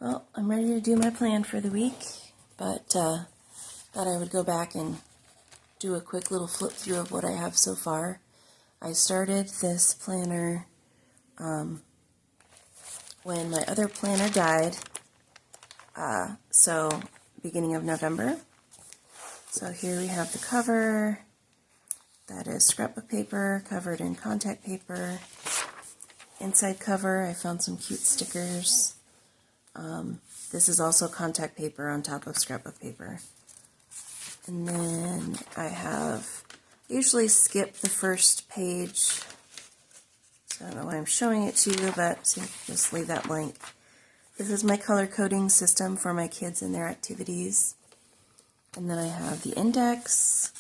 Well, I'm ready to do my plan for the week, but thought I would go back and do a quick little flip through of what I have so far. I started this planner when my other planner died, so beginning of November. So here we have the cover. That is scrapbook paper covered in contact paper. Inside cover, I found some cute stickers. This is also contact paper on top of scrapbook paper. And then I usually skip the first page. So I don't know why I'm showing it to you, but see, just leave that blank. This is my color coding system for my kids and their activities. And then I have the index.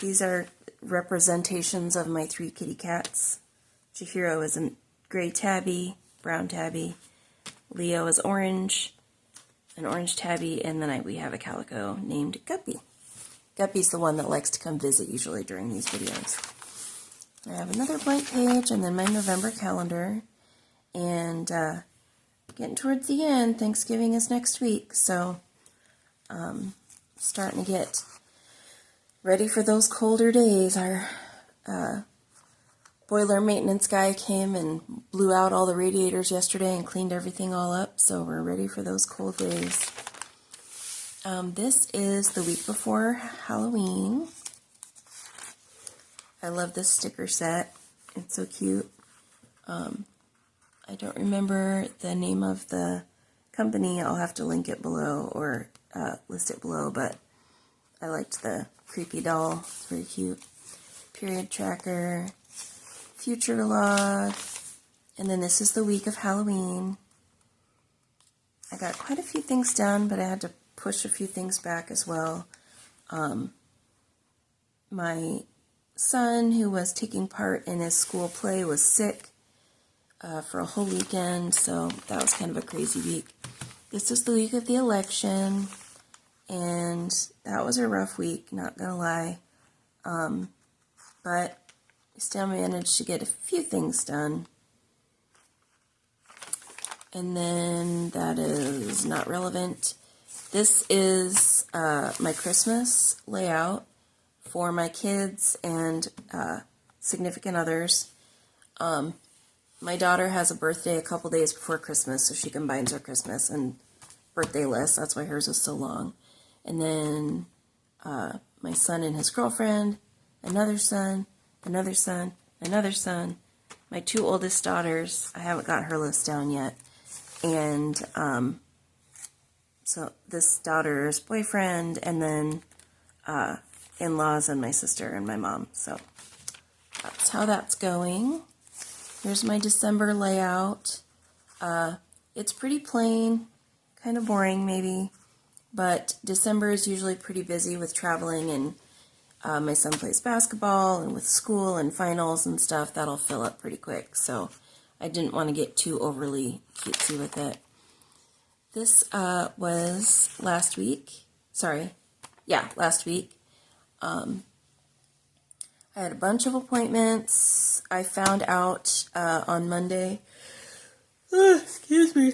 These are representations of my 3 kitty cats. Chihiro is a gray tabby, brown tabby. Leo is orange, an orange tabby, and then we have a calico named Guppy. Guppy's the one that likes to come visit usually during these videos. I have another blank page, and then my November calendar. And getting towards the end, Thanksgiving is next week, so starting to get ready for those colder days. Our boiler maintenance guy came and blew out all the radiators yesterday and cleaned everything all up, so we're ready for those cold days. This is the week before Halloween. I love this sticker set. It's so cute. I don't remember the name of the company. I'll have to link it below or list it below, but I liked the creepy doll. It's very cute. Period tracker. Future log, and then this is the week of Halloween. I got quite a few things done, but I had to push a few things back as well. My son, who was taking part in his school play, was sick for a whole weekend, so that was kind of a crazy week. This is the week of the election, and that was a rough week, not gonna lie, but I still managed to get a few things done. And then that is not relevant. This is my Christmas layout for my kids and significant others. My daughter has a birthday a couple days before Christmas, so she combines her Christmas and birthday list. That's why hers is so long. And then my son and his girlfriend, another son, another son, another son, my 2 oldest daughters. I haven't got her list down yet. And so this daughter's boyfriend, and then in-laws and my sister and my mom. So that's how that's going. Here's my December layout. It's pretty plain, kind of boring maybe, but December is usually pretty busy with traveling, and my son plays basketball, and with school and finals and stuff, that'll fill up pretty quick. So I didn't want to get too overly cutesy with it. This was last week. Last week. I had a bunch of appointments. I found out on Monday. Excuse me.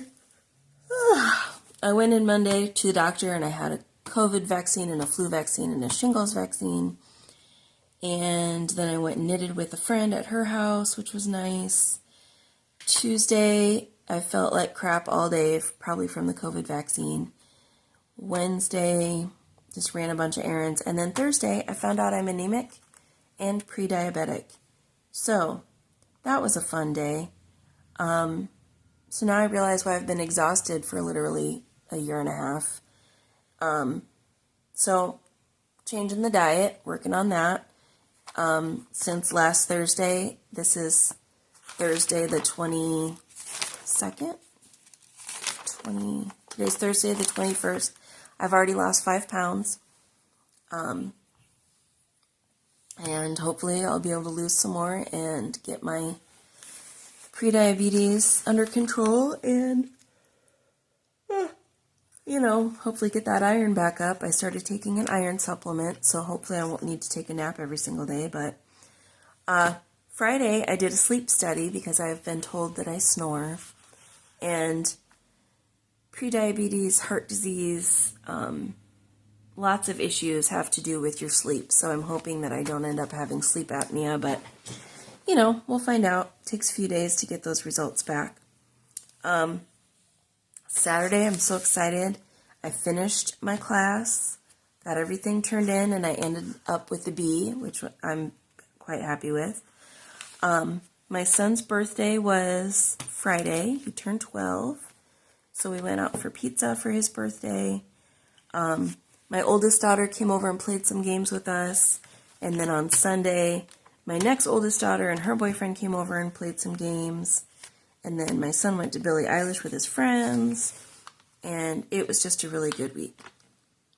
I went in Monday to the doctor, and I had a COVID vaccine and a flu vaccine and a shingles vaccine. And then I went and knitted with a friend at her house, which was nice. Tuesday, I felt like crap all day, probably from the COVID vaccine. Wednesday, just ran a bunch of errands. And then Thursday, I found out I'm anemic and pre-diabetic. So that was a fun day. So now I realize why I've been exhausted for literally a year and a half. So changing the diet, working on that. Since last Thursday, this is Thursday the 22nd? Today's Thursday the 21st. I've already lost 5 pounds. And hopefully I'll be able to lose some more and get my prediabetes under control and, hopefully get that iron back up. I started taking an iron supplement, so hopefully I won't need to take a nap every single day. But Friday I did a sleep study because I've been told that I snore. And prediabetes, heart disease, lots of issues have to do with your sleep. So I'm hoping that I don't end up having sleep apnea, but you know, we'll find out. It takes a few days to get those results back. Saturday, I'm so excited. I finished my class, got everything turned in, and I ended up with a B, which I'm quite happy with. My son's birthday was Friday. He turned 12. So we went out for pizza for his birthday. My oldest daughter came over and played some games with us. And then on Sunday, my next oldest daughter and her boyfriend came over and played some games. And then my son went to Billie Eilish with his friends. And it was just a really good week.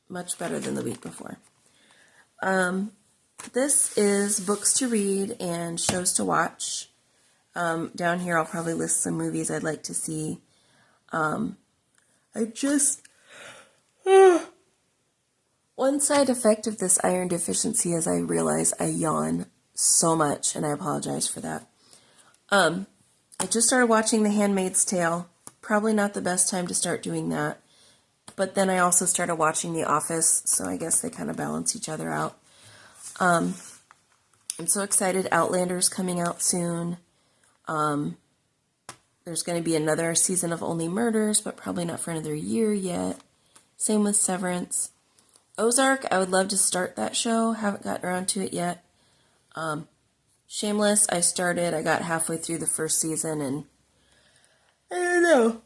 Much better than the week before. This is books to read and shows to watch. Down here I'll probably list some movies I'd like to see. One side effect of this iron deficiency is I realize I yawn so much, and I apologize for that. I just started watching The Handmaid's Tale. Probably not the best time to start doing that. But then I also started watching The Office, so I guess they kind of balance each other out. I'm so excited. Outlander's coming out soon. There's going to be another season of Only Murders, but probably not for another year yet. Same with Severance. Ozark, I would love to start that show. Haven't gotten around to it yet. Shameless, I got halfway through the first season, and I don't know.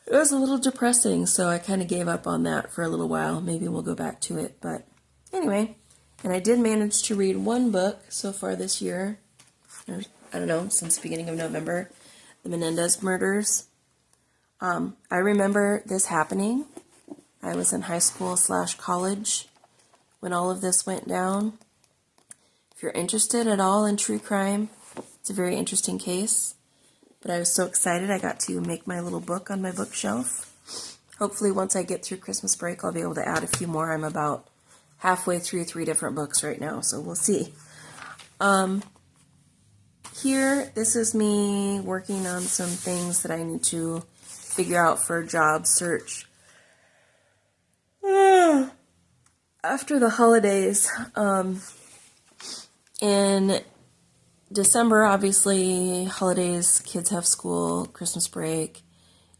It was a little depressing, so I kind of gave up on that for a little while. Maybe we'll go back to it, but anyway. And I did manage to read one book so far this year. Or, I don't know, since the beginning of November. The Menendez Murders. I remember this happening. I was in high school / college when all of this went down. If you're interested at all in true crime, it's a very interesting case. But I was so excited I got to make my little book on my bookshelf. Hopefully once I get through Christmas break, I'll be able to add a few more. I'm about halfway through 3 different books right now, so we'll see. Here, this is me working on some things that I need to figure out for a job search. After the holidays, in December, obviously, holidays, kids have school, Christmas break.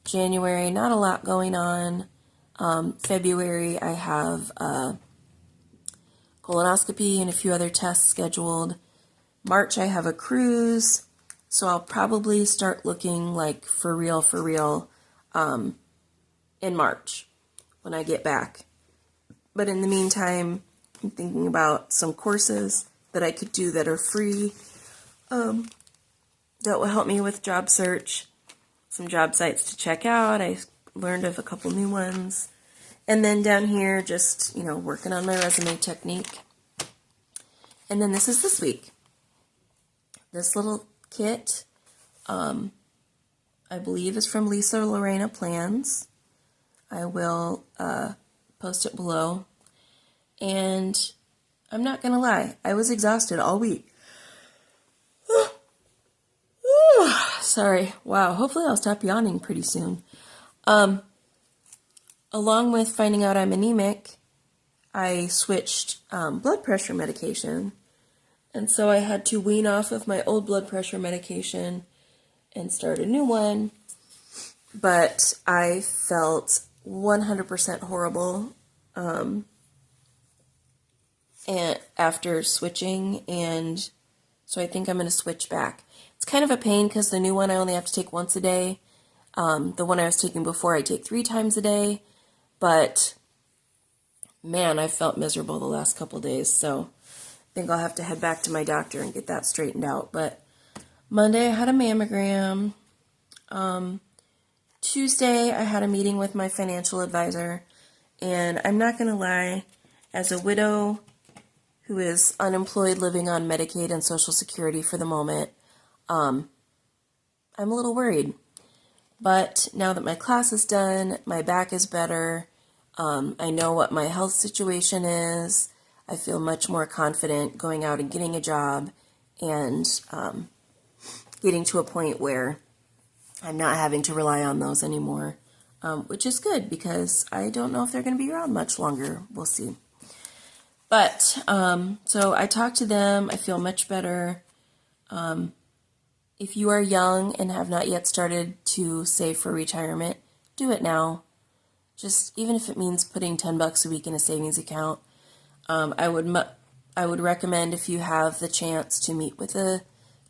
January, not a lot going on. February, I have a colonoscopy and a few other tests scheduled. March, I have a cruise, so I'll probably start looking like for real, in March when I get back. But in the meantime, I'm thinking about some courses that I could do that are free, that will help me with job search, some job sites to check out. I learned of a couple new ones. And then down here, just, working on my resume technique. And then this is this week. This little kit, I believe is from Lisa Lorena Plans. I will post it below. And I'm not going to lie, I was exhausted all week. Sorry. Wow. Hopefully I'll stop yawning pretty soon. Along with finding out I'm anemic, I switched blood pressure medication. And so I had to wean off of my old blood pressure medication and start a new one. But I felt 100% horrible and after switching, and so I think I'm going to switch back. It's kind of a pain because the new one I only have to take once a day. The one I was taking before I take 3 times a day. But, man, I felt miserable the last couple days, so I think I'll have to head back to my doctor and get that straightened out. But Monday I had a mammogram. Tuesday I had a meeting with my financial advisor, and I'm not going to lie, as a widow who is unemployed living on Medicaid and Social Security for the moment, I'm a little worried. But now that my class is done, my back is better, I know what my health situation is, I feel much more confident going out and getting a job and getting to a point where I'm not having to rely on those anymore, which is good because I don't know if they're going to be around much longer. We'll see. But, so I talked to them. I feel much better. If you are young and have not yet started to save for retirement, do it now. Just, even if it means putting $10 a week in a savings account. I would recommend, if you have the chance to meet with a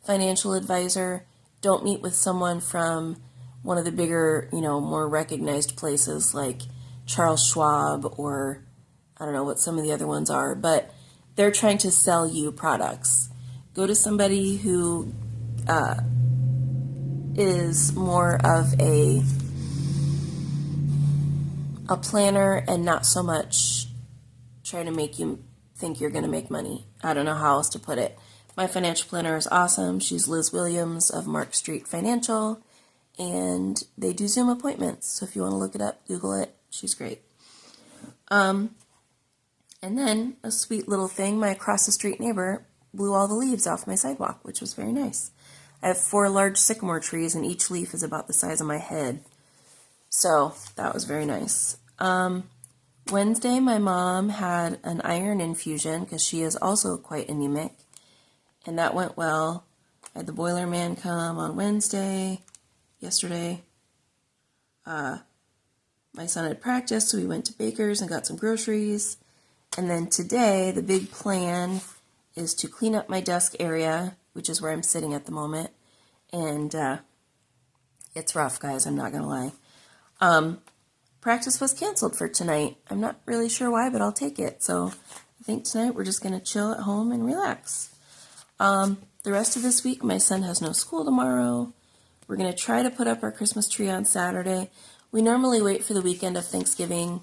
financial advisor, don't meet with someone from one of the bigger, more recognized places like Charles Schwab, or I don't know what some of the other ones are, but they're trying to sell you products. Go to somebody who is more of a planner and not so much trying to make you think you're going to make money. I don't know how else to put it. My financial planner is awesome. She's Liz Williams of Mark Street Financial, and they do Zoom appointments. So if you want to look it up, Google it. She's great. And then a sweet little thing, my across the street neighbor blew all the leaves off my sidewalk, which was very nice. I have 4 large sycamore trees, and each leaf is about the size of my head. So that was very nice. Wednesday, my mom had an iron infusion because she is also quite anemic, and that went well. I had the boiler man come on yesterday. My son had practice, so we went to Baker's and got some groceries. And then today, the big plan is to clean up my desk area, which is where I'm sitting at the moment. And it's rough, guys, I'm not going to lie. Practice was canceled for tonight. I'm not really sure why, but I'll take it. So I think tonight we're just going to chill at home and relax. The rest of this week, my son has no school tomorrow. We're going to try to put up our Christmas tree on Saturday. We normally wait for the weekend of Thanksgiving,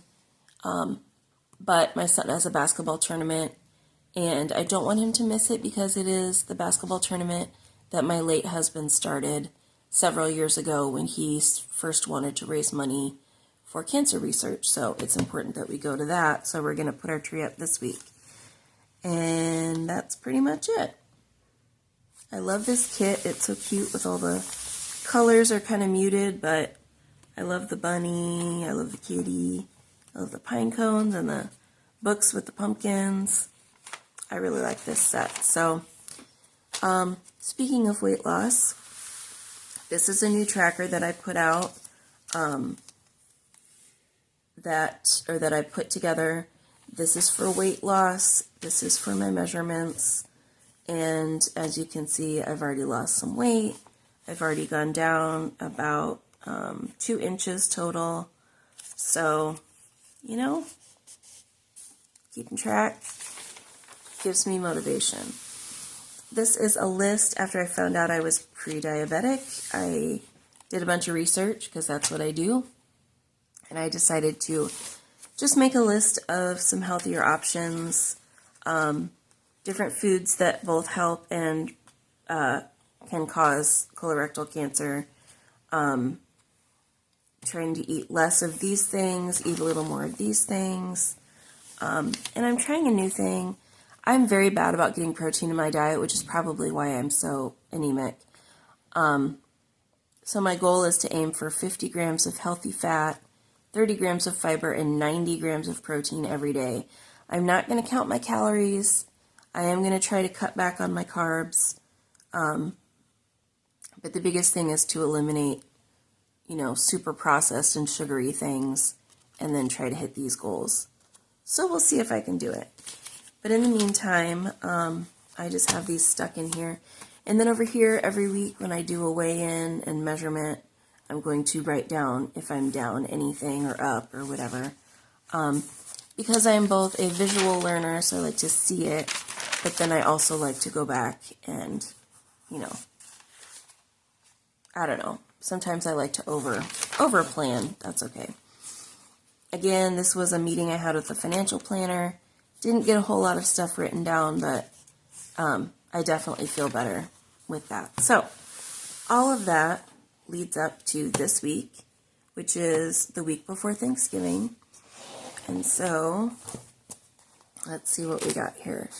but my son has a basketball tournament, and I don't want him to miss it because it is the basketball tournament that my late husband started several years ago when he first wanted to raise money for cancer research. So it's important that we go to that. So we're going to put our tree up this week. And that's pretty much it. I love this kit. It's so cute with all the colors are kind of muted, but I love the bunny. I love the kitty. I love the pine cones and the books with the pumpkins. I really like this set. So, speaking of weight loss, this is a new tracker that I put out, that I put together. This is for weight loss. This is for my measurements. And as you can see, I've already lost some weight. I've already gone down about 2 inches total. So, keeping track gives me motivation. This is a list after I found out I was pre-diabetic. I did a bunch of research because that's what I do. And I decided to just make a list of some healthier options, different foods that both help and can cause colorectal cancer. Trying to eat less of these things, eat a little more of these things. And I'm trying a new thing. I'm very bad about getting protein in my diet, which is probably why I'm so anemic. So my goal is to aim for 50 grams of healthy fat, 30 grams of fiber, and 90 grams of protein every day. I'm not going to count my calories. I am going to try to cut back on my carbs. But the biggest thing is to eliminate, super processed and sugary things, and then try to hit these goals. So we'll see if I can do it. But in the meantime, I just have these stuck in here. And then over here, every week when I do a weigh-in and measurement, I'm going to write down if I'm down anything or up or whatever. Because I am both a visual learner, so I like to see it, but then I also like to go back and, I don't know. Sometimes I like to over plan. That's okay. Again, this was a meeting I had with the financial planner. Didn't get a whole lot of stuff written down, but I definitely feel better with that. So, all of that leads up to this week, which is the week before Thanksgiving. And so, let's see what we got here.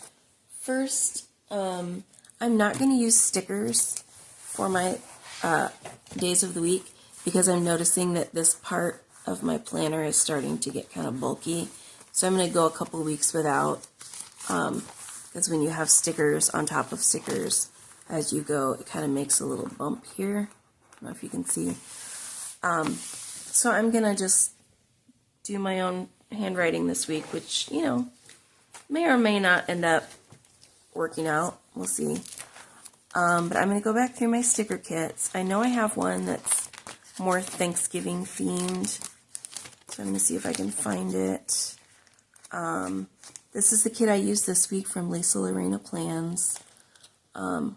First, I'm not going to use stickers for my days of the week because I'm noticing that this part of my planner is starting to get kind of bulky. So I'm going to go a couple weeks without, because when you have stickers on top of stickers as you go, it kind of makes a little bump here. I don't know if you can see. So I'm going to just do my own handwriting this week, which, you know, may or may not end up working out. We'll see. But I'm going to go back through my sticker kits. I know I have one that's more Thanksgiving themed, so I'm going to see if I can find it. This is the kit I used this week from Lisa Lorena Plans. And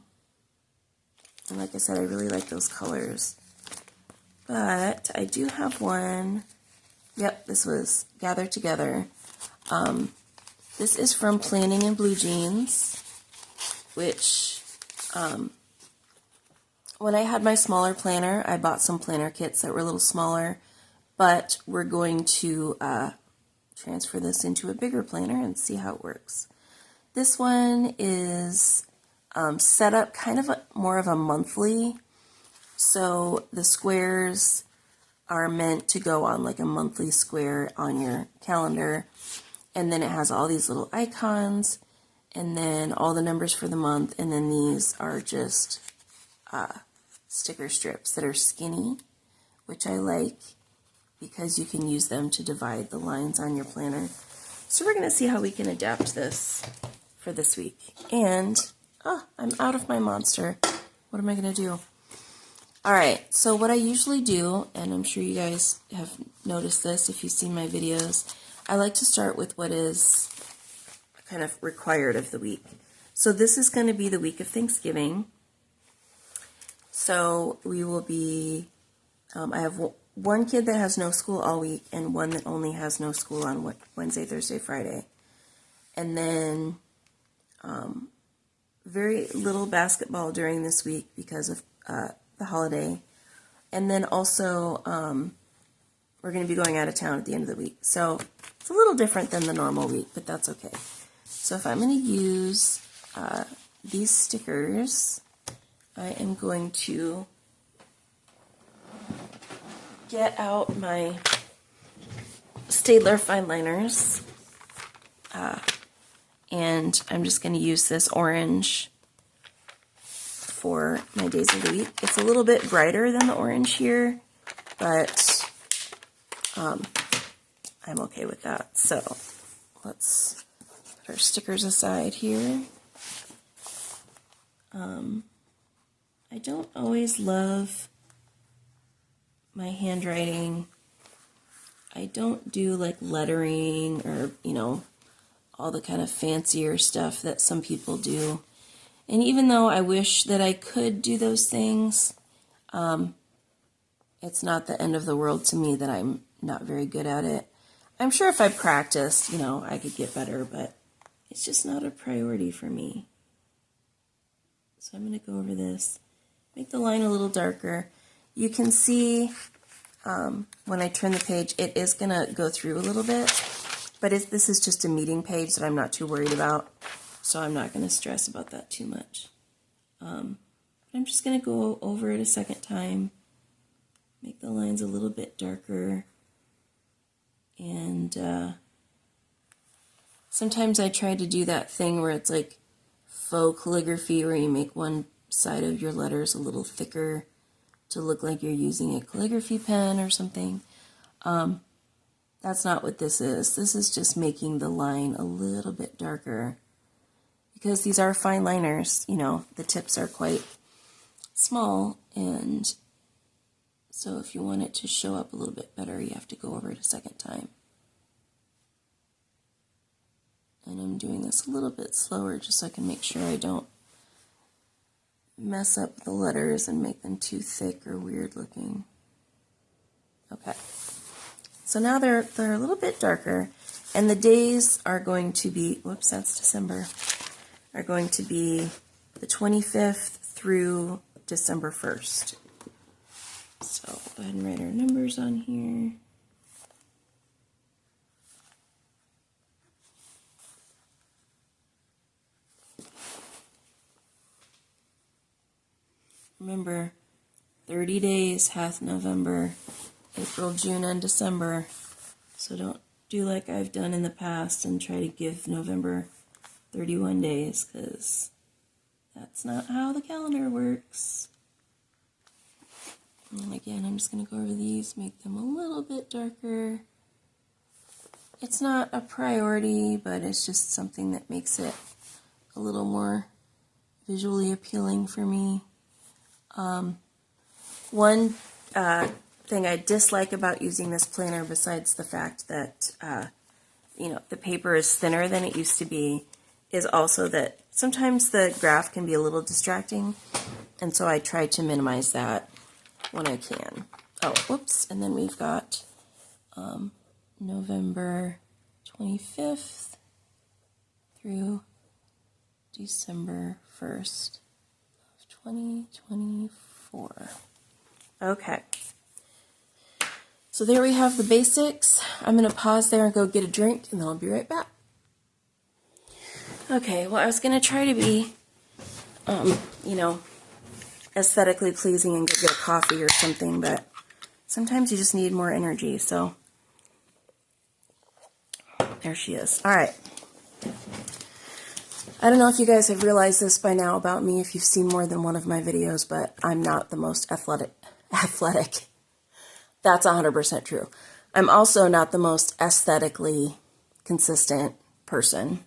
like I said, I really like those colors. But I do have one. Yep, this was Gather Together. This is from Planning in Blue Jeans, which, when I had my smaller planner, I bought some planner kits that were a little smaller, but we're going to transfer this into a bigger planner and see how it works. This one is set up kind of more of a monthly, so the squares are meant to go on like a monthly square on your calendar, and then it has all these little icons, and then all the numbers for the month, and then these are just sticker strips that are skinny, which I like because you can use them to divide the lines on your planner. So we're going to see how we can adapt this for this week. And, I'm out of my monster. What am I going to do? Alright, so what I usually do, and I'm sure you guys have noticed this if you've seen my videos, I like to start with what is kind of required of the week. So this is going to be the week of Thanksgiving. So we will be, I have one kid that has no school all week and one that only has no school on Wednesday, Thursday, Friday. And then very little basketball during this week because of the holiday. And then also we're going to be going out of town at the end of the week. So it's a little different than the normal week, but that's okay. So if I'm going to use these stickers, I am going to get out my Staedtler fine liners, and I'm just going to use this orange for my days of the week. It's a little bit brighter than the orange here, but I'm okay with that. So let's put our stickers aside here. I don't always love my handwriting. I don't do like lettering or, you know, all the kind of fancier stuff that some people do. And even though I wish that I could do those things, it's not the end of the world to me that I'm not very good at it. I'm sure if I practiced, you know, I could get better, but it's just not a priority for me. So I'm going to go over this, make the line a little darker. You can see when I turn the page, it is going to go through a little bit, but this is just a meeting page that I'm not too worried about, so I'm not going to stress about that too much. I'm just going to go over it a second time, make the lines a little bit darker, and sometimes I try to do that thing where it's like faux calligraphy, where you make one side of your letters a little thicker to look like you're using a calligraphy pen or something. That's not what this is. This is just making the line a little bit darker. Because these are fine liners, you know, the tips are quite small, and so if you want it to show up a little bit better, you have to go over it a second time. And I'm doing this a little bit slower just so I can make sure I don't mess up the letters and make them too thick or weird looking. Okay. So now they're a little bit darker, and the days are going to be, whoops, that's December, are going to be the 25th through December 1st. So go ahead and write our numbers on here. Remember, 30 days hath November, April, June, and December. So don't do like I've done in the past and try to give November 31 days, because that's not how the calendar works. And again, I'm just going to go over these, make them a little bit darker. It's not a priority, but it's just something that makes it a little more visually appealing for me. One thing I dislike about using this planner, besides the fact that the paper is thinner than it used to be, is also that sometimes the graph can be a little distracting, and so I try to minimize that when I can. Oh, whoops, and then we've got November 25th through December 1st of 2024. Okay. So there we have the basics. I'm going to pause there and go get a drink, and then I'll be right back. Okay, well, I was going to try to be, aesthetically pleasing and go get a coffee or something, but sometimes you just need more energy, so there she is. All right. I don't know if you guys have realized this by now about me, if you've seen more than one of my videos, but I'm not the most athletic. That's 100% true. I'm also not the most aesthetically consistent person.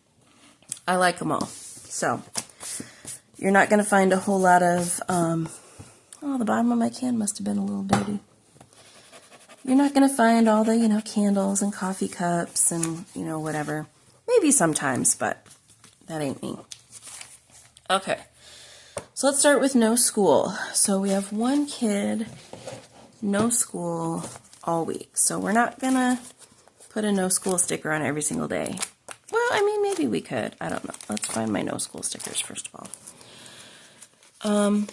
I like them all. So, you're not going to find a whole lot of, the bottom of my can must have been a little dirty. You're not going to find all the, candles and coffee cups and, whatever. Maybe sometimes, but that ain't me. Okay. So let's start with no school. So we have one kid, no school all week. So we're not going to put a no school sticker on every single day. Well, I mean, maybe we could. I don't know. Let's find my no school stickers first of all. On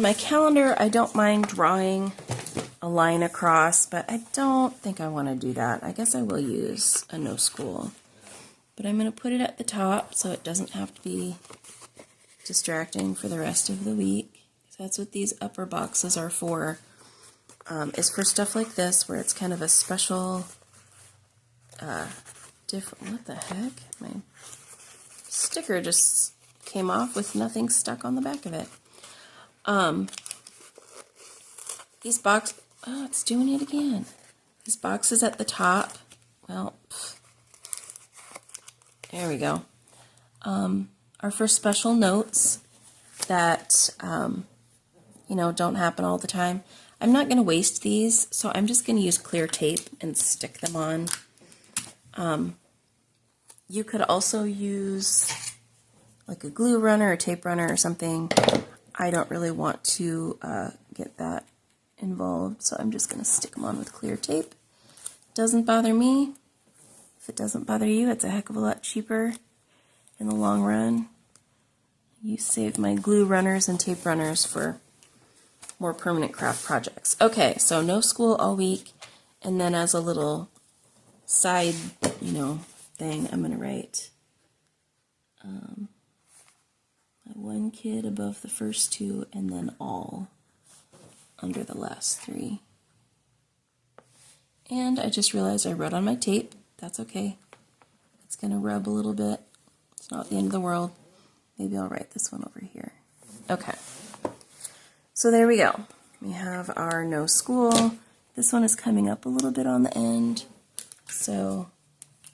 my calendar, I don't mind drawing a line across, but I don't think I want to do that. I guess I will use a no school. But I'm going to put it at the top so it doesn't have to be distracting for the rest of the week. So that's what these upper boxes are for. Is for stuff like this where it's kind of a special, different, what the heck? My sticker just came off with nothing stuck on the back of it. These it's doing it again. These boxes at the top, well, there we go, are for special notes that, don't happen all the time. I'm not going to waste these, so I'm just going to use clear tape and stick them on. You could also use like a glue runner or tape runner or something. I don't really want to get that involved, so I'm just going to stick them on with clear tape. Doesn't bother me. If it doesn't bother you, it's a heck of a lot cheaper in the long run. You save my glue runners and tape runners for more permanent craft projects. Okay, so no school all week, and then as a little side, thing, I'm going to write one kid above the first two, and then all under the last three. And I just realized I wrote on my tape. That's okay. It's going to rub a little bit. It's not the end of the world. Maybe I'll write this one over here. Okay. So there we go. We have our no school. This one is coming up a little bit on the end. So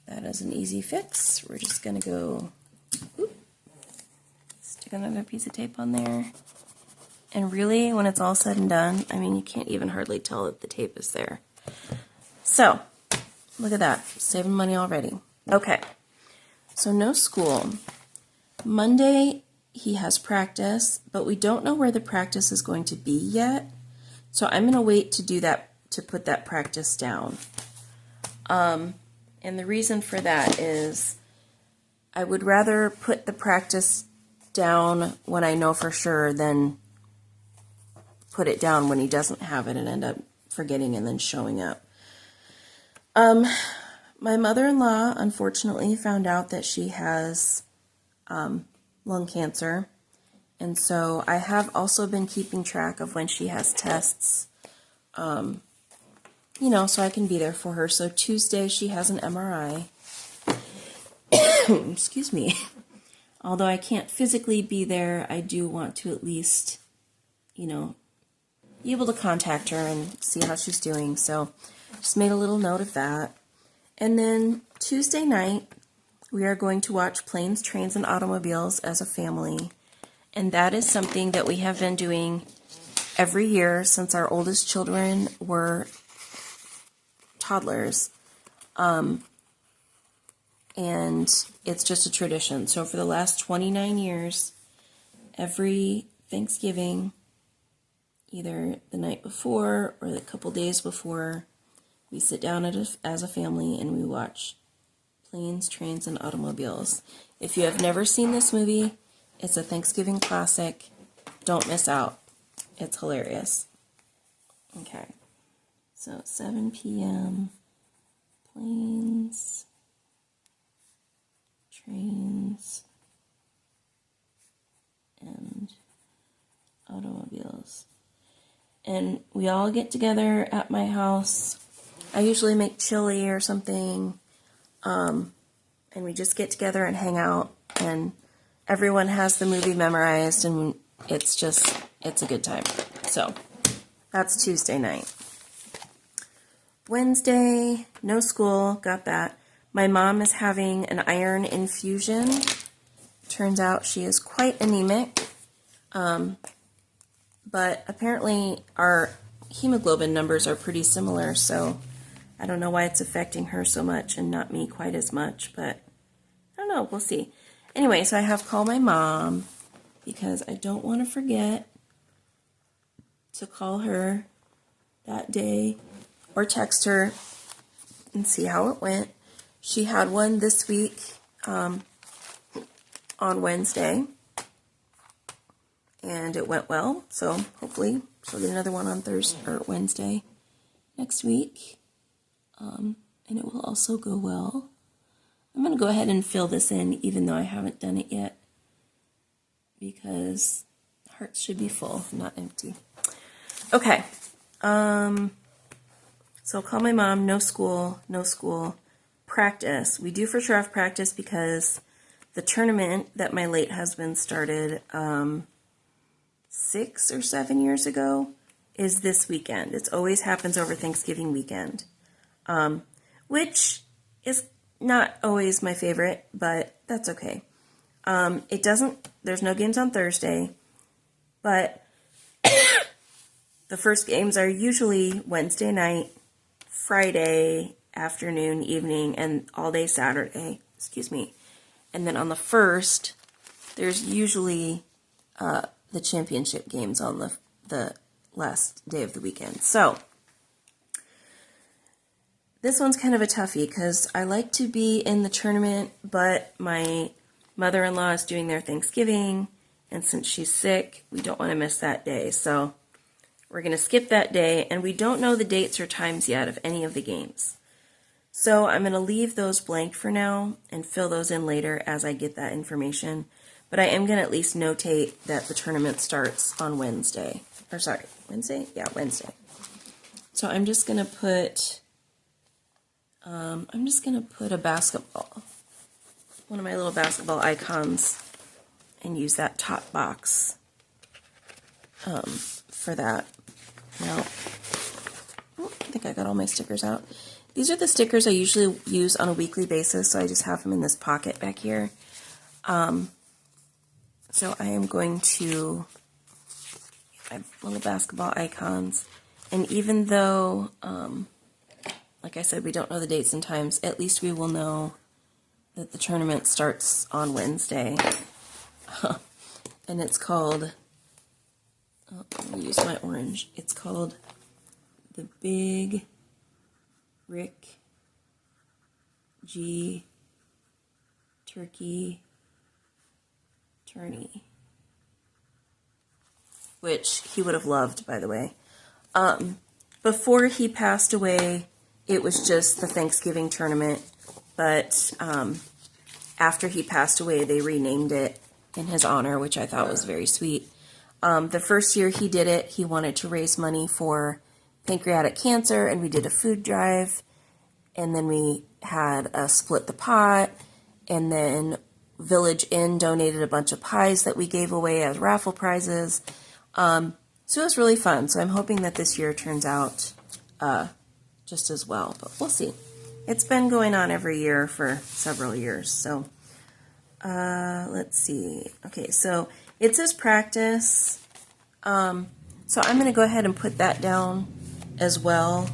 that is an easy fix. We're just going to go stick another piece of tape on there. And really, when it's all said and done, I mean, you can't even hardly tell that the tape is there. So, look at that. Saving money already. Okay. So no school. Monday, he has practice, but we don't know where the practice is going to be yet. So I'm going to wait to do that, to put that practice down. And the reason for that is I would rather put the practice down when I know for sure than put it down when he doesn't have it and end up forgetting and then showing up. My mother-in-law, unfortunately, found out that she has lung cancer, And so I have also been keeping track of when she has tests, you know, so I can be there for her. So Tuesday she has an MRI. Excuse me. Although I can't physically be there, I do want to at least, you know, be able to contact her and see how she's doing. So just made a little note of that. And then Tuesday night, we are going to watch Planes, Trains, and Automobiles as a family. And that is something that we have been doing every year since our oldest children were toddlers. And it's just a tradition. So for the last 29 years, every Thanksgiving, either the night before or the couple days before, we sit down as a family and we watch Planes, Trains, and Automobiles. If you have never seen this movie, it's a Thanksgiving classic. Don't miss out. It's hilarious. Okay. So 7 p.m. Planes, Trains, and Automobiles. And we all get together at my house. I usually make chili or something. And we just get together and hang out. And everyone has the movie memorized. And it's a good time. So that's Tuesday night. Wednesday, no school. Got that. My mom is having an iron infusion. Turns out she is quite anemic. But apparently our hemoglobin numbers are pretty similar, so I don't know why it's affecting her so much and not me quite as much, but I don't know, we'll see. Anyway, so I have called my mom because I don't want to forget to call her that day or text her and see how it went. She had one this week on Wednesday. And it went well, so hopefully she'll get another one on Thursday or Wednesday next week. And it will also go well. I'm going to go ahead and fill this in, even though I haven't done it yet, because hearts should be full, not empty. Okay. So I'll call my mom. No school. Practice. We do for sure have practice because the tournament that my late husband started 6 or 7 years ago is this weekend. It always happens over Thanksgiving weekend, which is not always my favorite, but that's okay. There's no games on Thursday, but the first games are usually Wednesday night, Friday afternoon, evening, and all day Saturday, And then on the 1st, there's usually the championship games on the last day of the weekend. So this one's kind of a toughie because I like to be in the tournament, but my mother-in-law is doing their Thanksgiving, and since she's sick, we don't want to miss that day. So we're going to skip that day, and we don't know the dates or times yet of any of the games. So I'm going to leave those blank for now and fill those in later as I get that information. But I am going to at least notate that the tournament starts on Wednesday. Wednesday? Yeah, Wednesday. So I'm just going to put, a basketball, one of my little basketball icons, and use that top box for that. Now, I think I got all my stickers out. These are the stickers I usually use on a weekly basis, so I just have them in this pocket back here. So I am going to my little basketball icons, and even though, like I said, we don't know the dates and times, at least we will know that the tournament starts on Wednesday. And it's called, let me use my orange, it's called the Big Rick G Turkey Tourney, which he would have loved, by the way. Before he passed away, it was just the Thanksgiving tournament, but after he passed away, they renamed it in his honor, which I thought was very sweet. The first year he did it, he wanted to raise money for pancreatic cancer, and we did a food drive, and then we had a split the pot, and then Village Inn donated a bunch of pies that we gave away as raffle prizes. So it was really fun. So I'm hoping that this year turns out just as well, but we'll see. It's been going on every year for several years. So let's see. Okay, so it says practice. So I'm going to go ahead and put that down as well.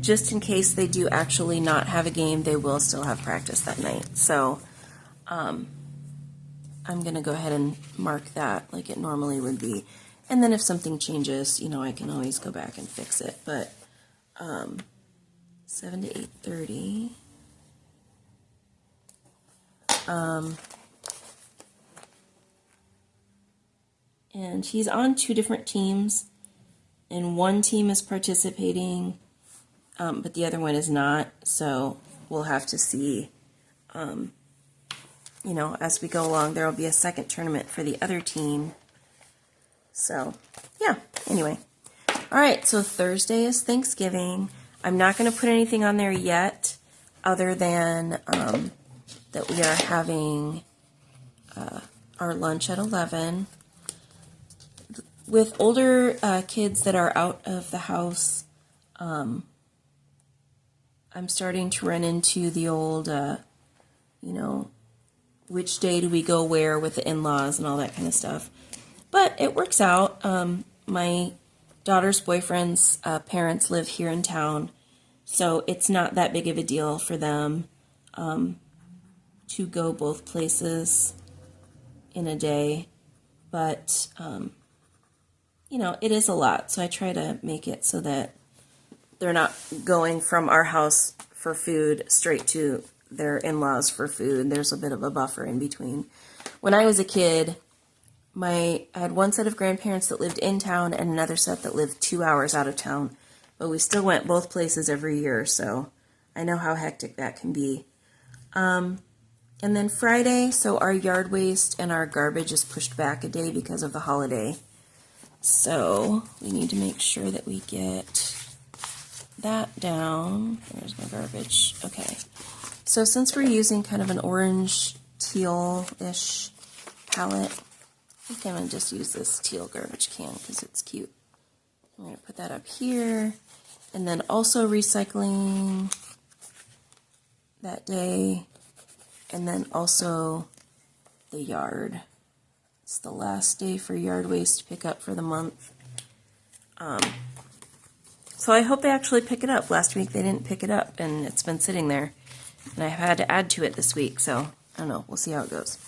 Just in case they do actually not have a game, they will still have practice that night. So I'm going to go ahead and mark that like it normally would be. And then if something changes, you know, I can always go back and fix it. But 7 to 8:30. And he's on 2 different teams. And one team is participating, but the other one is not. So we'll have to see, you know, as we go along. There will be a second tournament for the other team. So, yeah, anyway. All right, so Thursday is Thanksgiving. I'm not going to put anything on there yet other than that we are having our lunch at 11. With older kids that are out of the house, I'm starting to run into the old, you know, which day do we go where with the in-laws and all that kind of stuff. But it works out. My daughter's boyfriend's parents live here in town, so it's not that big of a deal for them to go both places in a day. But, you know, it is a lot, so I try to make it so that they're not going from our house for food straight to their in-laws for food. There's a bit of a buffer in between. When I was a kid, I had one set of grandparents that lived in town and another set that lived 2 hours out of town, but we still went both places every year, so I know how hectic that can be. And then Friday, so our yard waste and our garbage is pushed back a day because of the holiday. So we need to make sure that we get that down. There's my garbage. Okay. So since we're using kind of an orange teal-ish palette, I think I'm going to just use this teal garbage can because it's cute. I'm going to put that up here. And then also recycling that day. And then also the yard. It's the last day for yard waste pickup for the month. So I hope they actually pick it up. Last week they didn't pick it up and it's been sitting there. And I've had to add to it this week, so I don't know. We'll see how it goes.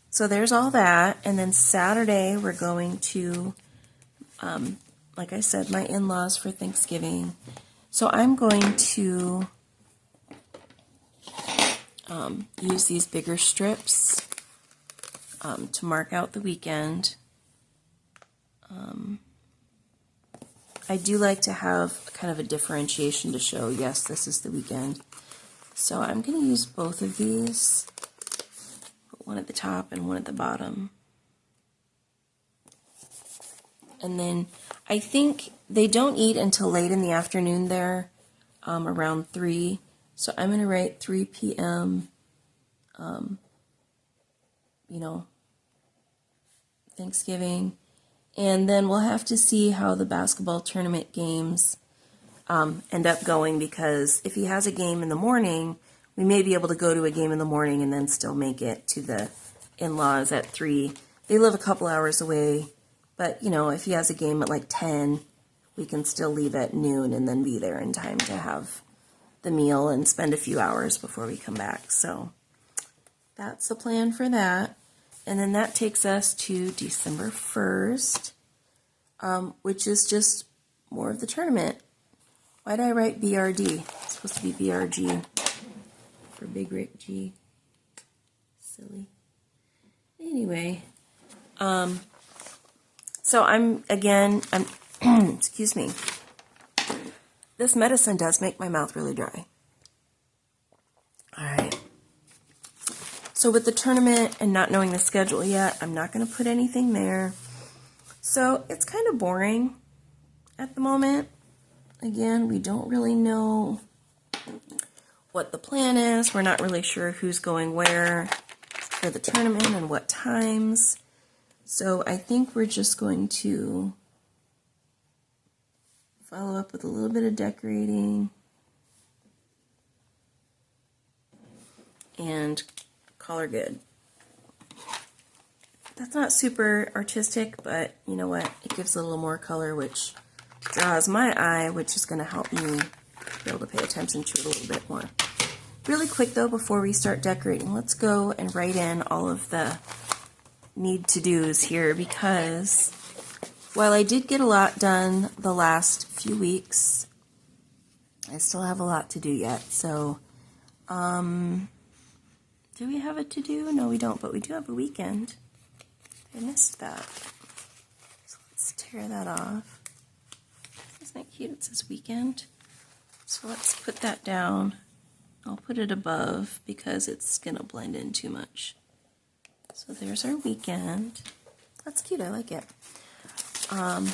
So there's all that, and then Saturday we're going to, like I said, my in-laws for Thanksgiving. So I'm going to use these bigger strips to mark out the weekend. I do like to have kind of a differentiation to show, yes, this is the weekend. So I'm going to use both of these. One at the top and one at the bottom. And then I think they don't eat until late in the afternoon there, around 3. So I'm going to write 3 p.m., you know, Thanksgiving. And then we'll have to see how the basketball tournament games end up going, because if he has a game in the morning, we may be able to go to a game in the morning and then still make it to the in-laws at 3. They live a couple hours away, but, you know, if he has a game at like 10, we can still leave at noon and then be there in time to have the meal and spend a few hours before we come back. So that's the plan for that. And then that takes us to December 1st, which is just more of the tournament. Why did I write BRD? It's supposed to be BRG. For Big Rick G. Silly. Anyway, so I'm excuse me. This medicine does make my mouth really dry. All right. So with the tournament and not knowing the schedule yet, I'm not going to put anything there. So it's kind of boring at the moment. Again, we don't really know what the plan is. We're not really sure who's going where for the tournament and what times. So I think we're just going to follow up with a little bit of decorating and call her good. That's not super artistic, but you know what? It gives a little more color, which draws my eye, which is going to help me be able to pay attention to it a little bit more. Really quick though, before we start decorating, let's go and write in all of the need to do's here, because while I did get a lot done the last few weeks, I still have a lot to do yet. So, do we have a to do? No, we don't, but we do have a weekend. I missed that. So let's tear that off. Isn't that cute? It says weekend. So let's put that down. I'll put it above because it's going to blend in too much. So there's our weekend. That's cute. I like it. And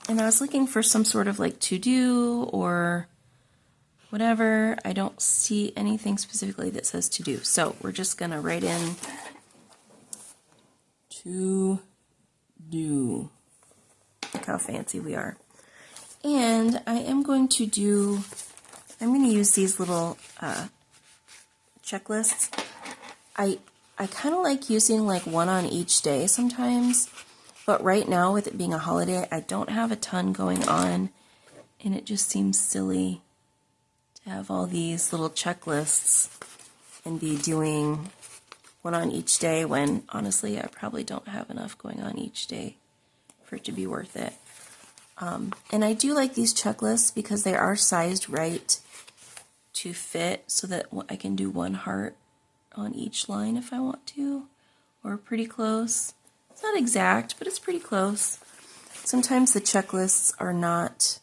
I was looking for some sort of like to-do or whatever. I don't see anything specifically that says to-do. So we're just going to write in to-do. Look how fancy we are. And I am going to use these little checklists. I kind of like using like one on each day sometimes, but right now with it being a holiday, I don't have a ton going on, and it just seems silly to have all these little checklists and be doing one on each day when honestly I probably don't have enough going on each day for it to be worth it. And I do like these checklists because they are sized right to fit so that I can do one heart on each line if I want to, or pretty close. It's not exact, but it's pretty close. Sometimes the checklists are not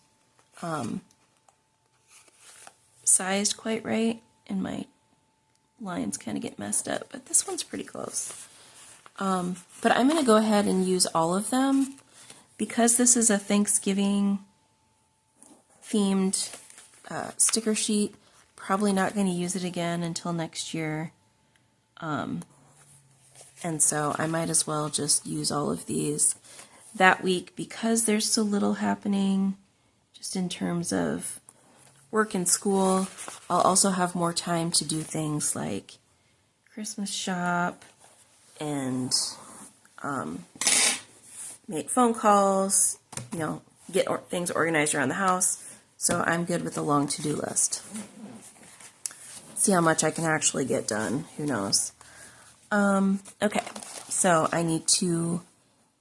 sized quite right, and my lines kind of get messed up, but this one's pretty close. But I'm going to go ahead and use all of them. Because this is a Thanksgiving themed sticker sheet, probably not going to use it again until next year. And so I might as well just use all of these that week because there's so little happening just in terms of work and school. I'll also have more time to do things like Christmas shop and make phone calls, you know, get things organized around the house. So I'm good with a long to-do list. See how much I can actually get done. Who knows? Okay, so I need to,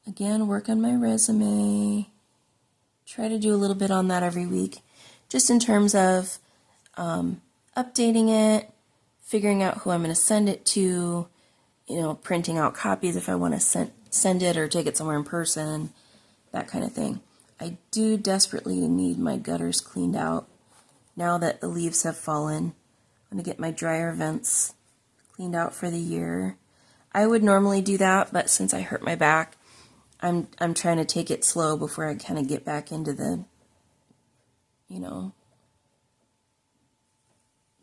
again, work on my resume. Try to do a little bit on that every week. Just in terms of updating it, figuring out who I'm going to send it to, you know, printing out copies if I want to send it or take it somewhere in person, that kind of thing. I do desperately need my gutters cleaned out now that the leaves have fallen. I'm going to get my dryer vents cleaned out for the year. I would normally do that, but since I hurt my back, I'm trying to take it slow before I kind of get back into the, you know,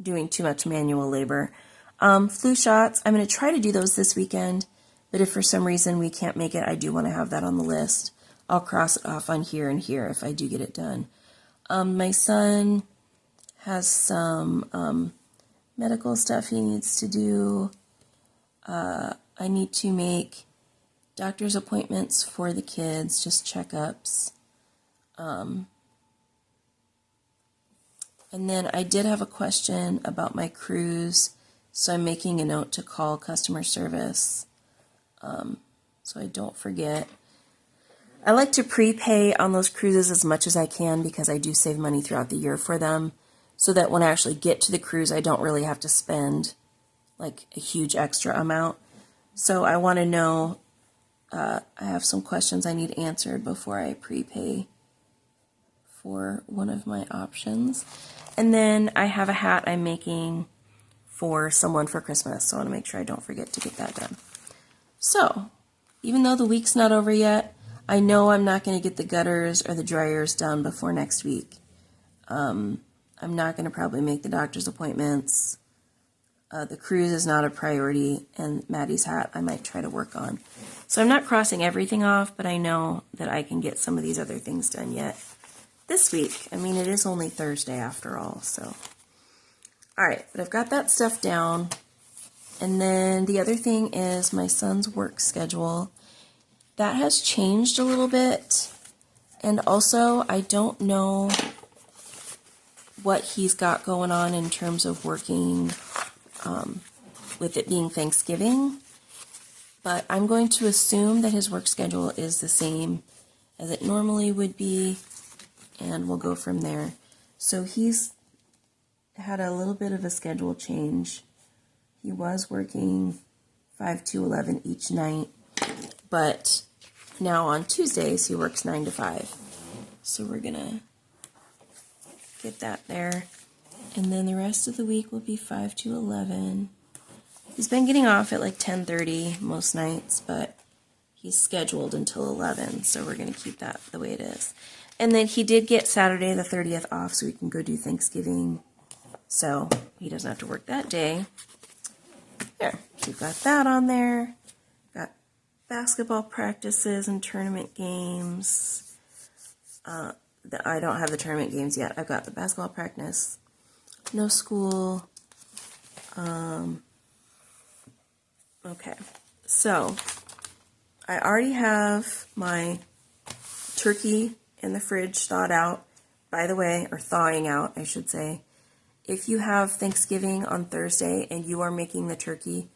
doing too much manual labor. Flu shots, I'm going to try to do those this weekend. But if for some reason we can't make it, I do want to have that on the list. I'll cross it off on here and here if I do get it done. My son has some medical stuff he needs to do. I need to make doctor's appointments for the kids, just checkups. And then I did have a question about my cruise, so I'm making a note to call customer service. So I don't forget. I like to prepay on those cruises as much as I can because I do save money throughout the year for them, so that when I actually get to the cruise, I don't really have to spend like a huge extra amount. So I want to know, I have some questions I need answered before I prepay for one of my options. And then I have a hat I'm making for someone for Christmas, so I want to make sure I don't forget to get that done. So, even though the week's not over yet, I know I'm not going to get the gutters or the dryers done before next week. I'm not going to probably make the doctor's appointments. The cruise is not a priority, and Maddie's hat I might try to work on. So I'm not crossing everything off, but I know that I can get some of these other things done yet this week. I mean, it is only Thursday after all, so. All right, but I've got that stuff down. And then the other thing is my son's work schedule. That has changed a little bit. And also, I don't know what he's got going on in terms of working with it being Thanksgiving. But I'm going to assume that his work schedule is the same as it normally would be. And we'll go from there. So he's had a little bit of a schedule change. He was working 5 to 11 each night, but now on Tuesdays he works 9 to 5. So we're gonna get that there. And then the rest of the week will be 5 to 11. He's been getting off at like 10:30 most nights, but he's scheduled until 11, so we're gonna keep that the way it is. And then he did get Saturday the 30th off so we can go do Thanksgiving. So he doesn't have to work that day. There, so we've got that on there. Got basketball practices and tournament games. I don't have the tournament games yet. I've got the basketball practice. No school. Okay, so I already have my turkey in the fridge thawed out, by the way, or thawing out, I should say. If you have Thanksgiving on Thursday and you are making the turkey,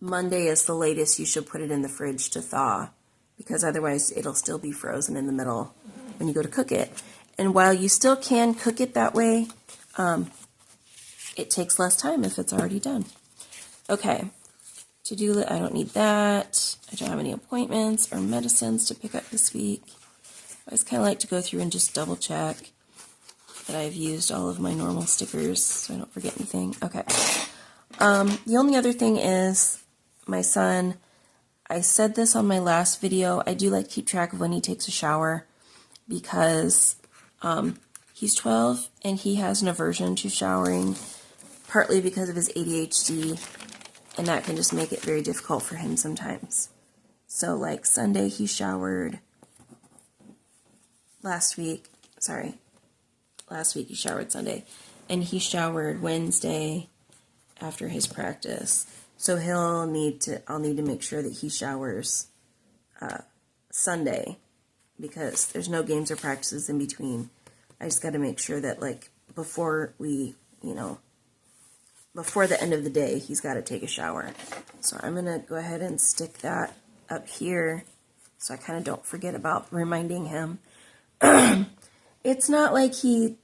Monday is the latest you should put it in the fridge to thaw, because otherwise it'll still be frozen in the middle when you go to cook it. And while you still can cook it that way, it takes less time if it's already done. Okay, to-do list, I don't need that. I don't have any appointments or medicines to pick up this week. I always kind of like to go through and just double check that I've used all of my normal stickers so I don't forget anything. Okay. The only other thing is my son. I said this on my last video. I do like to keep track of when he takes a shower because he's 12 and he has an aversion to showering, partly because of his ADHD, and that can just make it very difficult for him sometimes. So like Sunday he showered. Last week he showered Sunday, and he showered Wednesday after his practice. So I'll need to make sure that he showers Sunday, because there's no games or practices in between. I just got to make sure that like before the end of the day, he's got to take a shower. So I'm going to go ahead and stick that up here so I kind of don't forget about reminding him. It's not like he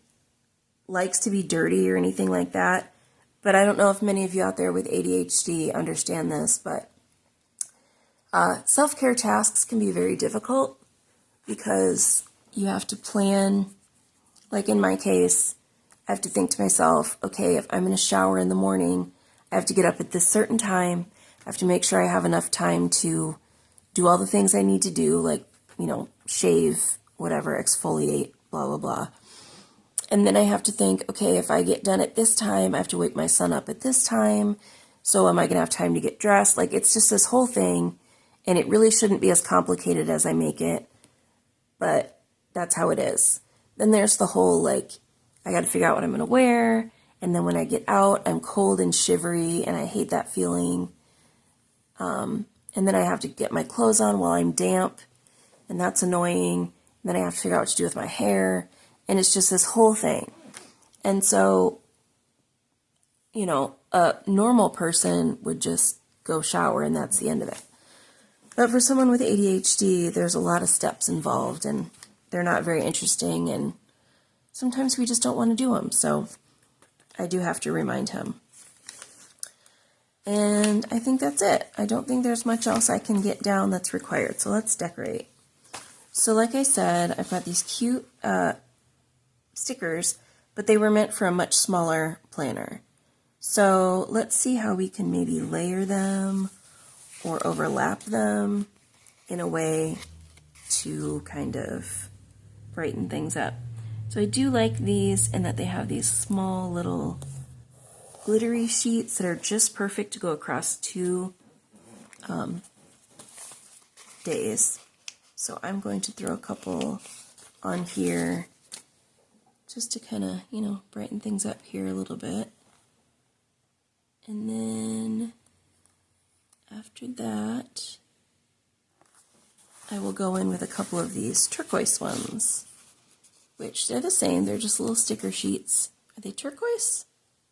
likes to be dirty or anything like that, but I don't know if many of you out there with ADHD understand this, but self-care tasks can be very difficult because you have to plan. Like in my case, I have to think to myself, okay, if I'm going to shower in the morning, I have to get up at this certain time. I have to make sure I have enough time to do all the things I need to do, like, shave, whatever, exfoliate, blah, blah, blah. And then I have to think, okay, if I get done at this time, I have to wake my son up at this time. So am I going to have time to get dressed? Like, it's just this whole thing, and it really shouldn't be as complicated as I make it, but that's how it is. Then there's the whole, like, I got to figure out what I'm going to wear, and then when I get out, I'm cold and shivery, and I hate that feeling. And then I have to get my clothes on while I'm damp, and that's annoying. And then I have to figure out what to do with my hair, and it's just this whole thing. And so, a normal person would just go shower, and that's the end of it. But for someone with ADHD, there's a lot of steps involved, and they're not very interesting, and sometimes we just don't want to do them, so I do have to remind him. And I think that's it. I don't think there's much else I can get down that's required, so let's decorate. So like I said, I've got these cute stickers, but they were meant for a much smaller planner. So let's see how we can maybe layer them or overlap them in a way to kind of brighten things up. So I do like these in that they have these small little glittery sheets that are just perfect to go across 2 days. So I'm going to throw a couple on here just to kind of, you know, brighten things up here a little bit. And then after that, I will go in with a couple of these turquoise ones, which they're the same. They're just little sticker sheets. Are they turquoise?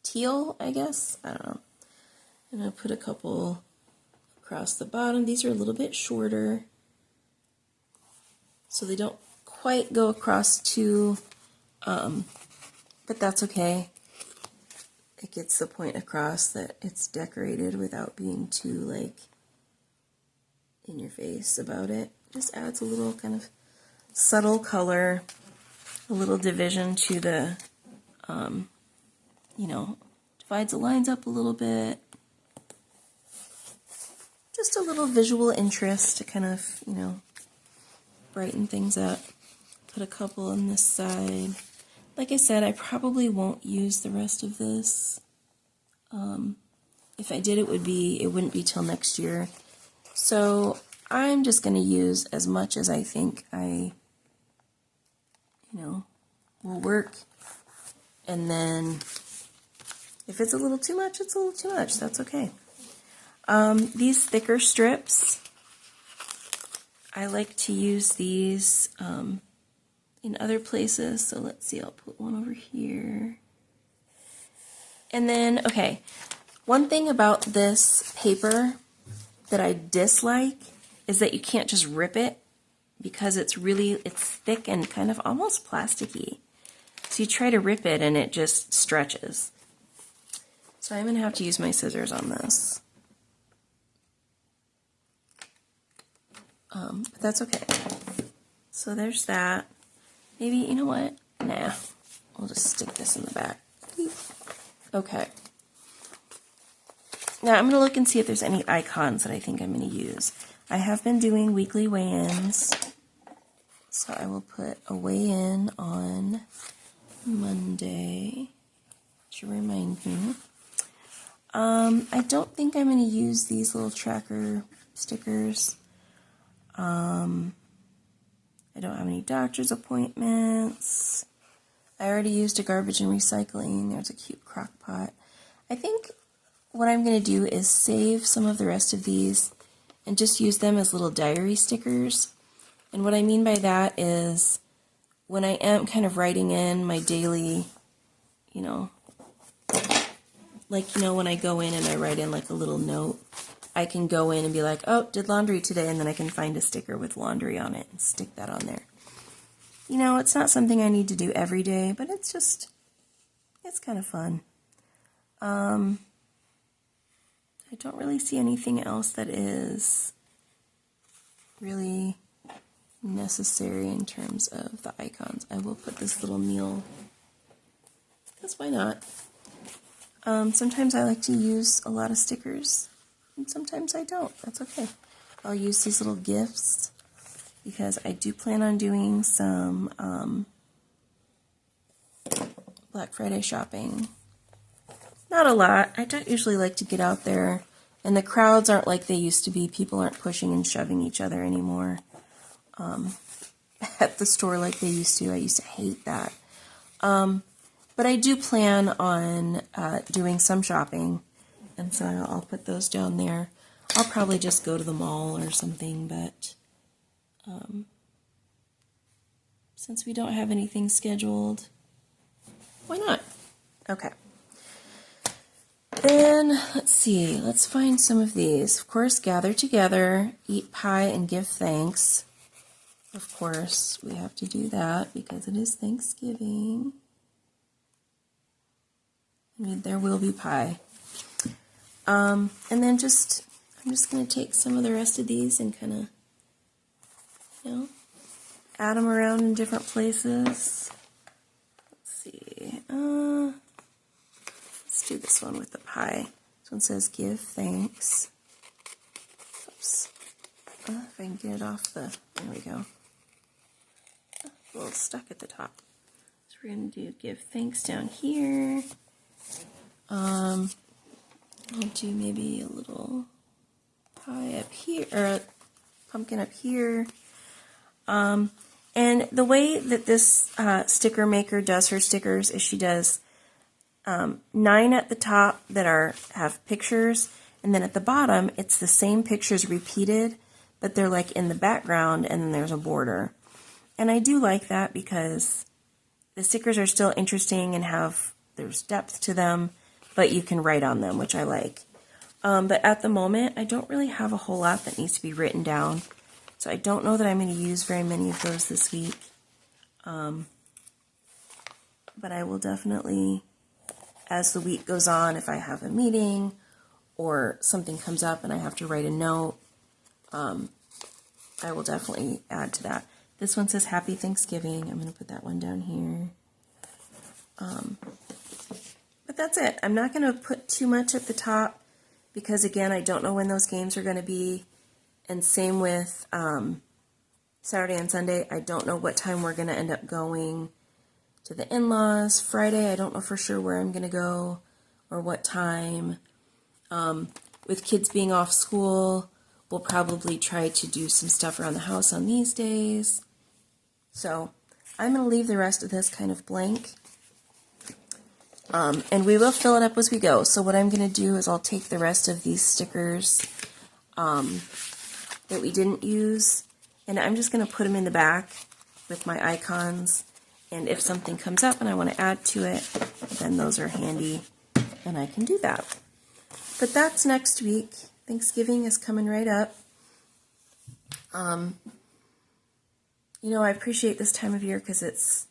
Teal, I guess? I don't know. And I'll put a couple across the bottom. These are a little bit shorter, so they don't quite go across 2, but that's okay. It gets the point across that it's decorated without being too, like, in your face about it. Just adds a little kind of subtle color, a little division to the, you know, divides the lines up a little bit. Just a little visual interest to kind of, you know, brighten things up. Put a couple on this side. Like I said, I probably won't use the rest of this. If I did, it wouldn't be till next year. So I'm just going to use as much as I think you know, will work. And then if it's a little too much, it's a little too much. That's okay. These thicker strips, I like to use these in other places. So let's see, I'll put one over here. And then, okay, one thing about this paper that I dislike is that you can't just rip it because it's thick and kind of almost plasticky. So you try to rip it and it just stretches. So I'm going to have to use my scissors on this. But that's okay. So there's that. Maybe, you know what? Nah. We'll just stick this in the back. Okay. Now I'm going to look and see if there's any icons that I think I'm going to use. I have been doing weekly weigh-ins. So I will put a weigh-in on Monday to remind me. I don't think I'm going to use these little tracker stickers. I don't have any doctor's appointments. I already used a garbage and recycling. There's a cute crock pot. I think what I'm going to do is save some of the rest of these and just use them as little diary stickers. And what I mean by that is when I am kind of writing in my daily, you know, like, you know, when I go in and I write in like a little note, I can go in and be like, oh, did laundry today, and then I can find a sticker with laundry on it and stick that on there. You know, it's not something I need to do every day, but it's kind of fun. I don't really see anything else that is really necessary in terms of the icons. I will put this little meal, because why not? Sometimes I like to use a lot of stickers, and sometimes I don't. That's okay. I'll use these little gifts because I do plan on doing some Black Friday shopping. Not a lot. I don't usually like to get out there, and the crowds aren't like they used to be. People aren't pushing and shoving each other anymore at the store like they used to. I used to hate that. But I do plan on doing some shopping, and so I'll put those down there. I'll probably just go to the mall or something, but since we don't have anything scheduled, why not? Okay. Then, let's see, let's find some of these. Of course, gather together, eat pie, and give thanks. Of course, we have to do that because it is Thanksgiving. I mean, there will be pie. And then I'm just going to take some of the rest of these and kind of, you know, add them around in different places. Let's see. This Let's do this one with the pie. This one says, give thanks. Oops. If I can get it off the, there we go. A little stuck at the top. So we're going to do give thanks down here. I'll do maybe a little pie up here, or a pumpkin up here. And the way that this sticker maker does her stickers is she does 9 at the top that have pictures, and then at the bottom it's the same pictures repeated, but they're like in the background, and then there's a border. And I do like that because the stickers are still interesting and there's depth to them, but you can write on them, which I like. But at the moment, I don't really have a whole lot that needs to be written down, so I don't know that I'm going to use very many of those this week. But I will definitely, as the week goes on, if I have a meeting or something comes up and I have to write a note, I will definitely add to that. This one says Happy Thanksgiving. I'm going to put that one down here. But that's it. I'm not going to put too much at the top because, again, I don't know when those games are going to be. And same with Saturday and Sunday. I don't know what time we're going to end up going to the in-laws. Friday, I don't know for sure where I'm going to go or what time. With kids being off school, we'll probably try to do some stuff around the house on these days. So I'm going to leave the rest of this kind of blank. And we will fill it up as we go. So what I'm going to do is I'll take the rest of these stickers that we didn't use, and I'm just going to put them in the back with my icons. And if something comes up and I want to add to it, then those are handy, and I can do that. But that's next week. Thanksgiving is coming right up. You know, I appreciate this time of year because it's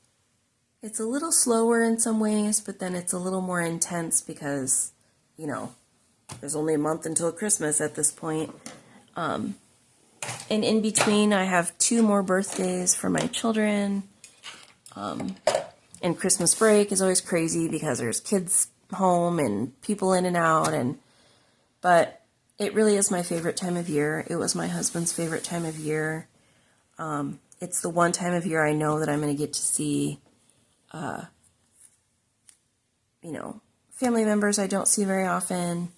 a little slower in some ways, but then it's a little more intense because, you know, there's only a month until Christmas at this point. And in between, I have 2 more birthdays for my children. And Christmas break is always crazy because there's kids home and people in and out. But it really is my favorite time of year. It was my husband's favorite time of year. It's the one time of year I know that I'm going to get to see, you know, family members I don't see very often.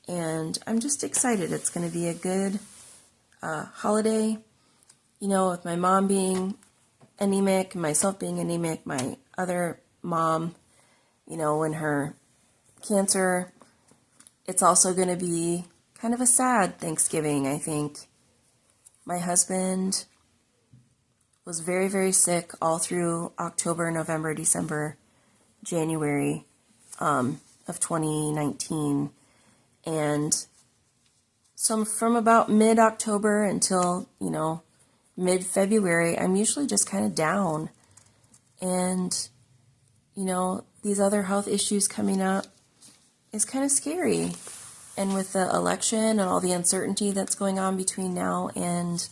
And I'm just excited. It's going to be a good holiday. You know, with my mom being anemic, myself being anemic, my other mom, you know, and her cancer, it's also going to be kind of a sad Thanksgiving, I think. My husband was very, very sick all through October, November, December, January of 2019. And so from about mid-October until, you know, mid-February, I'm usually just kind of down. And, you know, these other health issues coming up is kind of scary. And with the election and all the uncertainty that's going on between now and,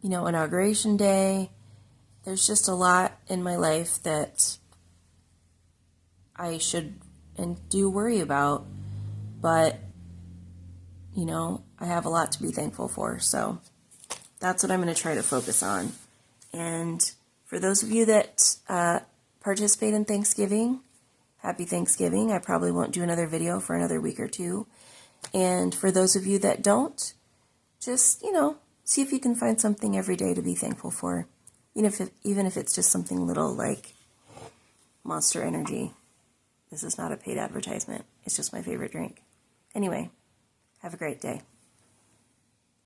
you know, Inauguration Day, there's just a lot in my life that I should and do worry about. But, you know, I have a lot to be thankful for. So that's what I'm going to try to focus on. And for those of you that participate in Thanksgiving, happy Thanksgiving. I probably won't do another video for another week or 2. And for those of you that don't, just, you know, see if you can find something every day to be thankful for. Even if it's just something little like Monster Energy. This is not a paid advertisement. It's just my favorite drink. Anyway, have a great day.